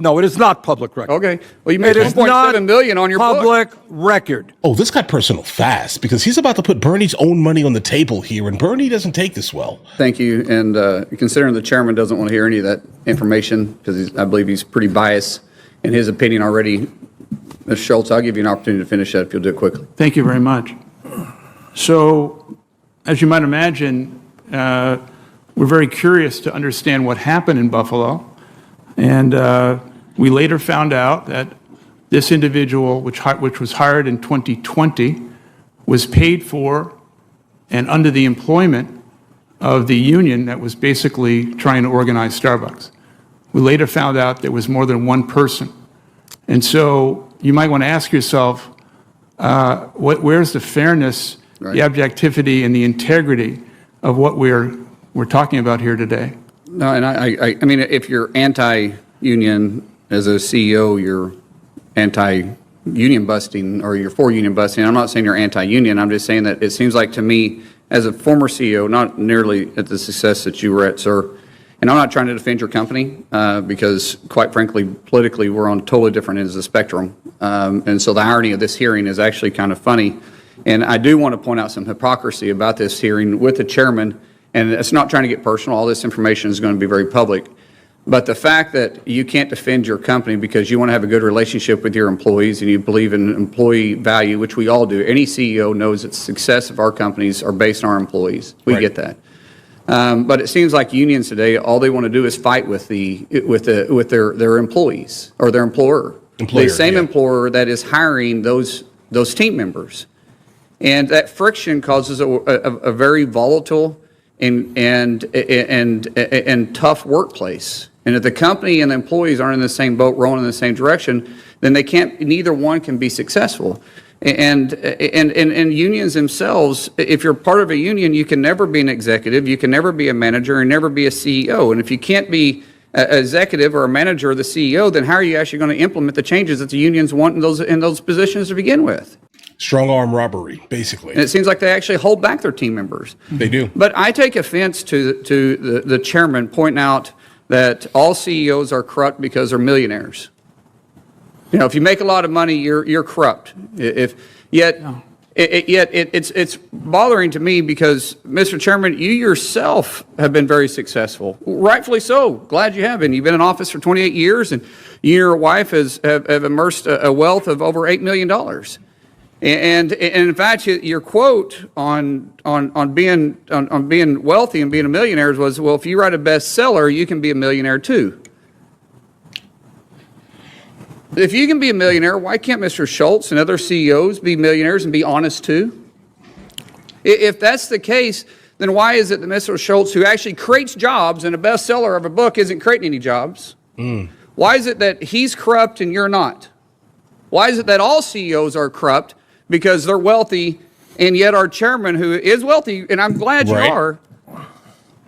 No, it is not public record. Okay. Well, you made It is not $1.7 million on your public book. record. Oh, this got personal fast because he's about to put Bernie's own money on the table here, and Bernie doesn't take this well. Thank you. And considering the chairman doesn't want to hear any of that information because I believe he's pretty biased in his opinion already, Mr. Schultz, I'll give you an opportunity to finish that if you'll do it quickly. Thank you very much. So, as you might imagine, we're very curious to understand what happened in Buffalo. And we later found out that this individual, which was hired in 2020, was paid for and under the employment of the union that was basically trying to organize Starbucks. We later found out there was more than one person. And so you might want to ask yourself, where's the fairness, Right. the objectivity, and the integrity of what we're talking about here today? No, and I mean, if you're anti-union as a CEO, you're anti-union busting or you're for union busting. I'm not saying you're anti-union. I'm just saying that it seems like to me, as a former CEO, not nearly at the success that you were at, sir, and I'm not trying to defend your company because, quite frankly, politically, we're on totally different ends of the spectrum. And so the irony of this hearing is actually kind of funny. And I do want to point out some hypocrisy about this hearing with the chairman. And it's not trying to get personal. All this information is going to be very public. But the fact that you can't defend your company because you want to have a good relationship with your employees and you believe in employee value, which we all do. Any CEO knows that the success of our companies are based on our employees. We get that. But it seems like unions today, all they want to do is fight with their employees or their employer. The same employer that is hiring those team members. And that friction causes a very volatile and tough workplace. And if the company and the employees aren't in the same boat, rowing in the same direction, then neither one can be successful. And unions themselves, if you're part of a union, you can never be an executive, you can never be a manager, and never be a CEO. And if you can't be an executive or a manager or the CEO, then how are you actually going to implement the changes that the unions want in those positions to begin with? Strong arm robbery, basically. And it seems like they actually hold back their team members. They do. But I take offense to the chairman pointing out that all CEOs are corrupt because they're millionaires. You know, if you make a lot of money, you're corrupt. Yet it's bothering to me because, Mr. Chairman, you yourself have been very successful. Rightfully so. Glad you have been. You've been in office for 28 years, and you and your wife have immersed a wealth of over $8 million. And in fact, your quote on being wealthy and being a millionaire was, well, if you write a bestseller, you can be a millionaire too. If you can be a millionaire, why can't Mr. Schultz and other CEOs be millionaires and be honest too? If that's the case, then why is it that Mr. Schultz, who actually creates jobs and a bestseller of a book, isn't creating any jobs? Why is it that he's corrupt and you're not? Why is it that all CEOs are corrupt because they're wealthy, and yet our chairman, who is wealthy, and I'm glad you are,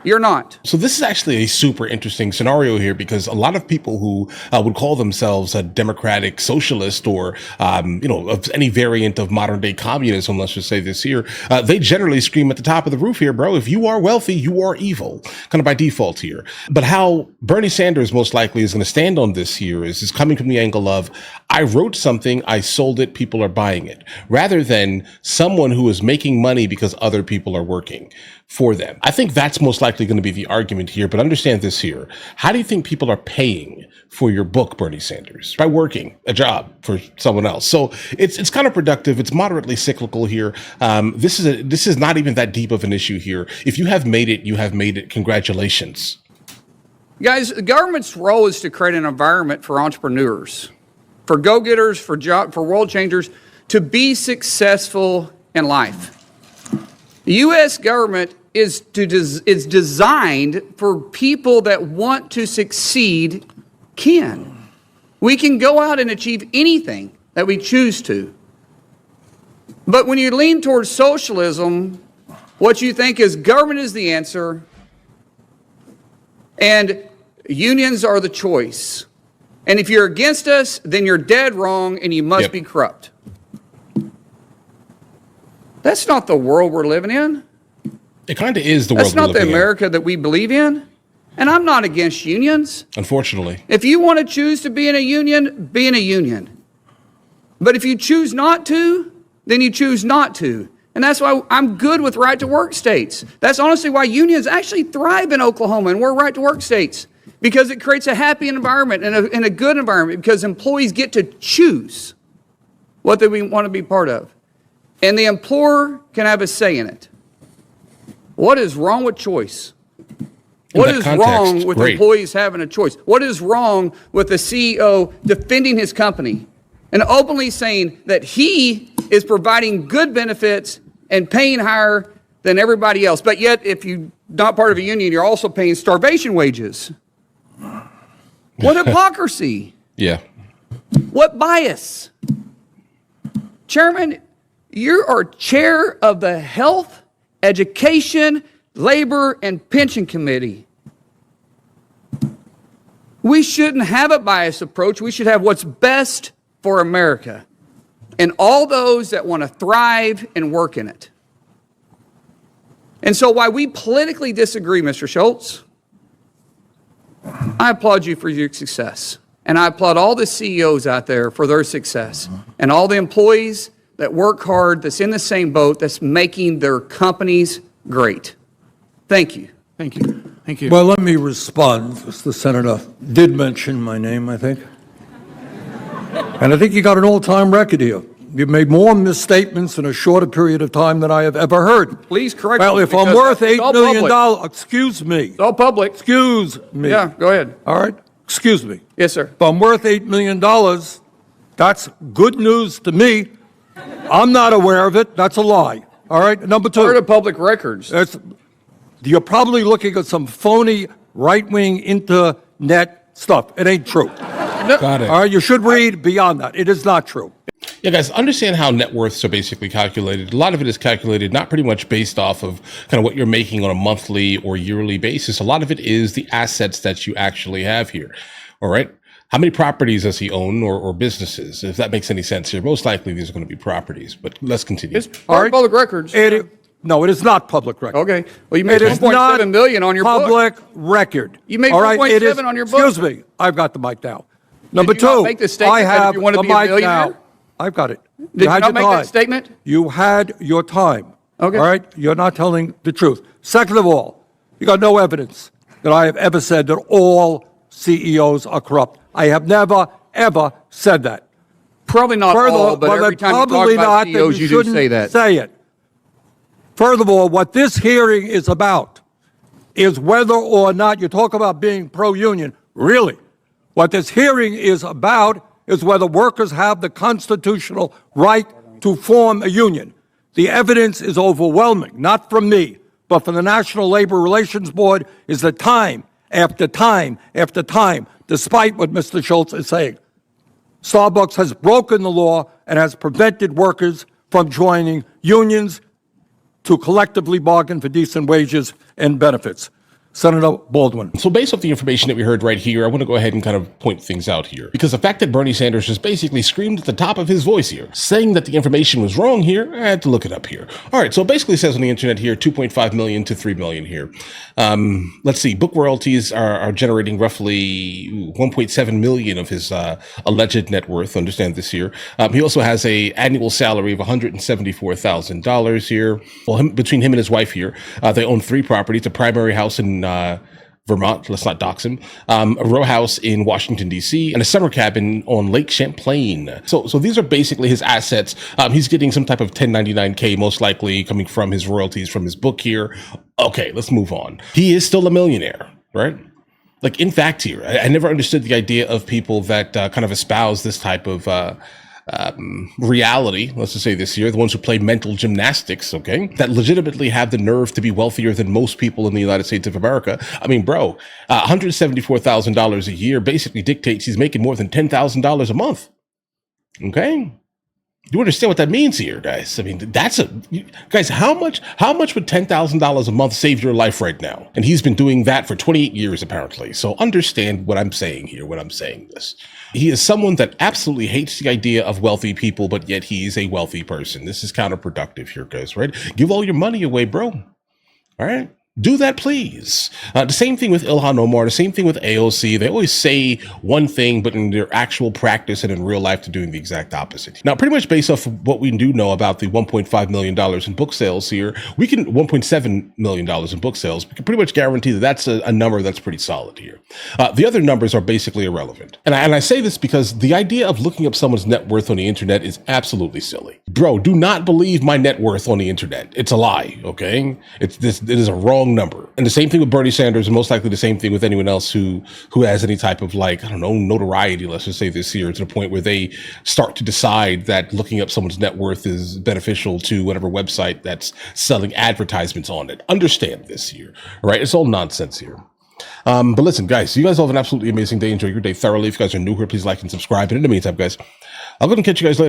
you're not? So this is actually a super interesting scenario here because a lot of people who would call themselves a democratic socialist or, of any variant of modern day communism, let's just say this here, they generally scream at the top of the roof here, bro, if you are wealthy, you are evil, kind of by default here. But how Bernie Sanders most likely is going to stand on this here is coming from the angle of, I wrote something, I sold it, people are buying it, rather than someone who is making money because other people are working for them. I think that's most likely going to be the argument here, but understand this here. How do you think people are paying for your book, Bernie Sanders? By working a job for someone else. So it's counterproductive. It's moderately cyclical here. This is not even that deep of an issue here. If you have made it, you have made it. Congratulations. Guys, the government's role is to create an environment for entrepreneurs, for go-getters, for world changers, to be successful in life. The U.S. government is designed for people that want to succeed can. We can go out and achieve anything that we choose to. But when you lean towards socialism, what you think is government is the answer and unions are the choice. And if you're against us, then you're dead wrong and you must be corrupt. That's not the world we're living in. It kind of is the world we're living in. That's not the America that we believe in. And I'm not against unions. Unfortunately. If you want to choose to be in a union, be in a union. But if you choose not to, then you choose not to. And that's why I'm good with right to work states. That's honestly why unions actually thrive in Oklahoma, and we're right to work states, because it creates a happy environment and a good environment, because employees get to choose what they want to be part of. And the employer can have a say in it. What is wrong with choice? What is wrong with employees having a choice? What is wrong with the CEO defending his company and openly saying that he is providing good benefits and paying higher than everybody else? But yet, if you're not part of a union, you're also paying starvation wages. What hypocrisy. Yeah. What bias. Chairman, you are chair of the Health, Education, Labor, and Pension Committee. We shouldn't have a biased approach. We should have what's best for America and all those that want to thrive and work in it. And so while we politically disagree, Mr. Schultz, I applaud you for your success. And I applaud all the CEOs out there for their success and all the employees that work hard, that's in the same boat, that's making their companies great. Thank you. Thank you. Thank you. Well, let me respond. The senator did mention my name, I think. And I think you got an all-time record here. You've made more misstatements in a shorter period of time than I have ever heard. Please correct Well, me, if I'm because worth it's all $8 million, public. excuse me. It's all public. Excuse me. Yeah, go ahead. All right? Excuse me. Yes, sir. If I'm worth $8 million, that's good news to me. I'm not aware of it. That's a lie. All right? Number two. Part of public records. You're probably looking at some phony right-wing internet stuff. It ain't true. Got it. All right? You should read beyond that. It is not true. Yeah, guys, understand how net worths are basically calculated. A lot of it is calculated not pretty much based off of kind of what you're making on a monthly or yearly basis. A lot of it is the assets that you actually have here. All right? How many properties does he own or businesses? If that makes any sense here. Most likely these are going to be properties, but let's continue. It's part of public records. No, it is not public record. Okay. Well, you made It is not $1.7 million on your book. public record. You made All right? It is- 1.7 on your book. Excuse me. I've got the mic now. Number you not two, make the statement I that if have you want to the be a mic millionaire? now. I've got it. Did you had not your make time. that statement? You had your time. Okay. All right? You're not telling the truth. Second of all, you got no evidence that I have ever said that all CEOs are corrupt. I have never, ever said that. Probably not all, but every time you talk probably about not, CEOs, then you do shouldn't say that. Say it. Furthermore, what this hearing is about is whether or not you talk about being pro-union. Really, what this hearing is about is whether workers have the constitutional right to form a union. The evidence is overwhelming, not from me, but from the National Labor Relations Board, is that time after time after time, despite what Mr. Schultz is saying, Starbucks has broken the law and has prevented workers from joining unions to collectively bargain for decent wages and benefits. Senator Baldwin. So based off the information that we heard right here, I want to go ahead and kind of point things out here. Because the fact that Bernie Sanders just basically screamed at the top of his voice here, saying that the information was wrong here, I had to look it up here. All right, so it basically says on the internet here, 2.5 million to 3 million here. Let's see, book royalties are generating roughly 1.7 million of his alleged net worth, understand this here. He also has a annual salary of $174,000 here. Well, between him and his wife here, they own 3 properties, a primary house in Vermont, let's not dox him, a row house in Washington, D.C., and a summer cabin on Lake Champlain. So these are basically his assets. He's getting some type of 1099K, most likely coming from his royalties from his book here. Okay, let's move on. He is still a millionaire, right? Like, in fact here, I never understood the idea of people that kind of espouse this type of reality, let's just say this year, the ones who play mental gymnastics, okay, that legitimately have the nerve to be wealthier than most people in the United States of America. I mean, bro, $174,000 a year basically dictates he's making more than $10,000 a month. Okay? You understand what that means here, guys? I mean, guys, how much would $10,000 a month save your life right now? And he's been doing that for 28 years, apparently. So understand what I'm saying here when I'm saying this. He is someone that absolutely hates the idea of wealthy people, but yet he is a wealthy person. This is counterproductive here, guys, right? Give all your money away, bro. All right? do that, please. The same thing with Ilhan Omar, the same thing with AOC. They always say one thing, but in their actual practice and in real life, they're doing the exact opposite. Now, pretty much based off of what we do know about the $1.5 million in book sales here, we can $1.7 million in book sales. We can pretty much guarantee that that's a number that's pretty solid here. The other numbers are basically irrelevant. And I say this because the idea of looking up someone's net worth on the internet is absolutely silly. Bro, do not believe my net worth on the internet. It's a lie, okay? It is a wrong number. And the same thing with Bernie Sanders, and most likely the same thing with anyone else who has any type of, like, I don't know, notoriety, let's just say this year, to the point where they start to decide that looking up someone's net worth is beneficial to whatever website that's selling advertisements on it. Understand this here, all right? It's all nonsense here. But listen, guys, you guys all have an absolutely amazing day. Enjoy your day thoroughly. If you guys are new here, please like and subscribe. And in the meantime, guys, I'll go and catch you guys later.